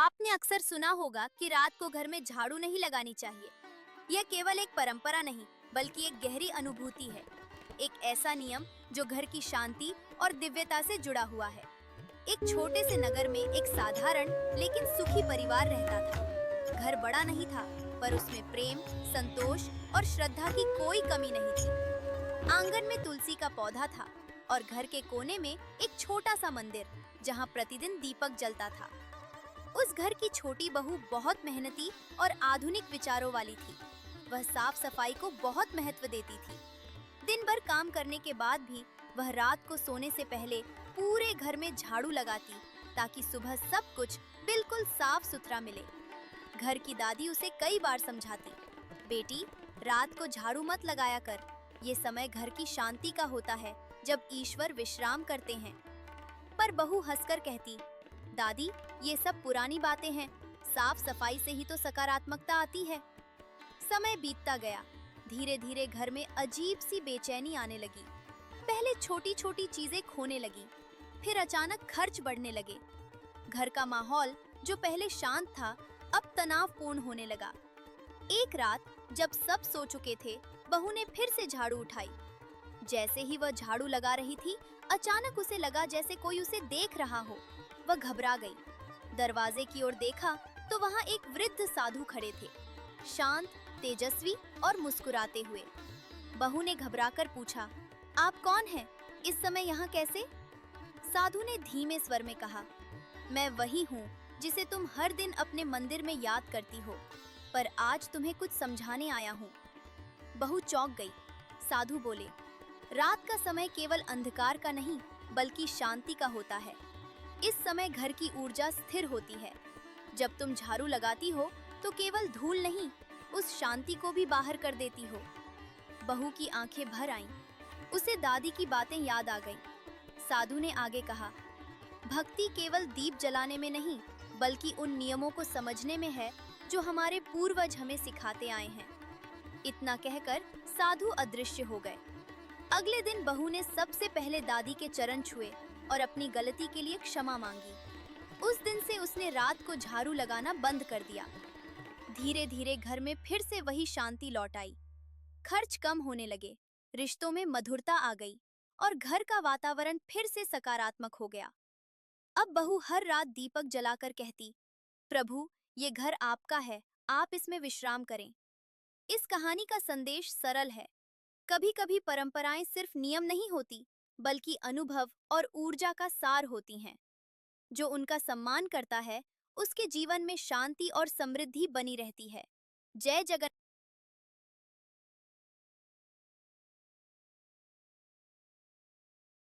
आपने अक्सर सुना होगा कि रात को घर में झाड़ू नहीं लगानी चाहिए। यह केवल एक परंपरा नहीं, बल्कि एक गहरी अनुभूति है। एक ऐसा नियम जो घर की शांति और दिव्यता से जुड़ा हुआ है। एक छोटे से नगर में एक साधारण लेकिन सुखी परिवार रहता था। घर बड़ा नहीं था, पर उसमें प्रेम, संतोष और श्रद्धा की कोई कमी नहीं थी। आंगन में तुलसी का पौधा था और घर के कोने में एक छोटा सा मंदिर, जहाँ प्रतिदिन दीपक जलता था। उस घर की छोटी बहू बहुत मेहनती और आधुनिक विचारों वाली थी। वह साफ सफाई को बहुत महत्व देती थी। दिन भर काम करने के बाद भी वह रात को सोने से पहले पूरे घर में झाड़ू लगाती, ताकि सुबह सब कुछ बिल्कुल साफ सुथरा मिले। घर की दादी उसे कई बार समझाती, बेटी, रात को झाड़ू मत लगाया कर। ये समय घर की शांति का होता है, जब ईश्वर विश्राम करते हैं। पर बहू हंसकर कहती, दादी, ये सब पुरानी बातें हैं। साफ सफाई से ही तो सकारात्मकता आती है। समय बीतता गया। धीरे धीरे घर में अजीब सी बेचैनी आने लगी। पहले छोटी छोटी चीजें खोने लगी, फिर अचानक खर्च बढ़ने लगे। घर का माहौल जो पहले शांत था, अब तनावपूर्ण होने लगा। एक रात जब सब सो चुके थे, बहू ने फिर से झाड़ू उठाई। जैसे ही वह झाड़ू लगा रही थी, अचानक उसे लगा जैसे कोई उसे देख रहा हो। वह घबरा गई। दरवाजे की ओर देखा तो वहां एक वृद्ध साधु खड़े थे, शांत, तेजस्वी और मुस्कुराते हुए। बहू ने घबराकर पूछा, आप कौन हैं? इस समय यहाँ कैसे? साधु ने धीमे स्वर में कहा, मैं वही हूँ जिसे तुम हर दिन अपने मंदिर में याद करती हो, पर आज तुम्हें कुछ समझाने आया हूँ। बहू चौंक गई। साधु बोले, रात का समय केवल अंधकार का नहीं, बल्कि शांति का होता है। इस समय घर की ऊर्जा स्थिर होती है। जब तुम झाड़ू लगाती हो तो केवल धूल नहीं, उस शांति को भी बाहर कर देती हो। बहू की आंखें भर आईं। उसे दादी की बातें याद आ गईं। साधु ने आगे कहा, भक्ति केवल दीप जलाने में नहीं, बल्कि उन नियमों को समझने में है जो हमारे पूर्वज हमें सिखाते आए हैं। इतना कहकर साधु अदृश्य हो गए। अगले दिन बहू ने सबसे पहले दादी के चरण छुए और अपनी गलती के लिए क्षमा मांगी। उस दिन से उसने रात को झाड़ू लगाना बंद कर दिया। धीरे धीरे घर में फिर से वही शांति लौट आई। खर्च कम होने लगे, रिश्तों में मधुरता आ गई और घर का वातावरण फिर से सकारात्मक हो गया। अब बहू हर रात दीपक जलाकर कहती, प्रभु, ये घर आपका है, आप इसमें विश्राम करें। इस कहानी का संदेश सरल है। कभी कभी परंपराएं सिर्फ नियम नहीं होती, बल्कि अनुभव और ऊर्जा का सार होती हैं। जो उनका सम्मान करता है, उसके जीवन में शांति और समृद्धि बनी रहती है। जय जगन्नाथ।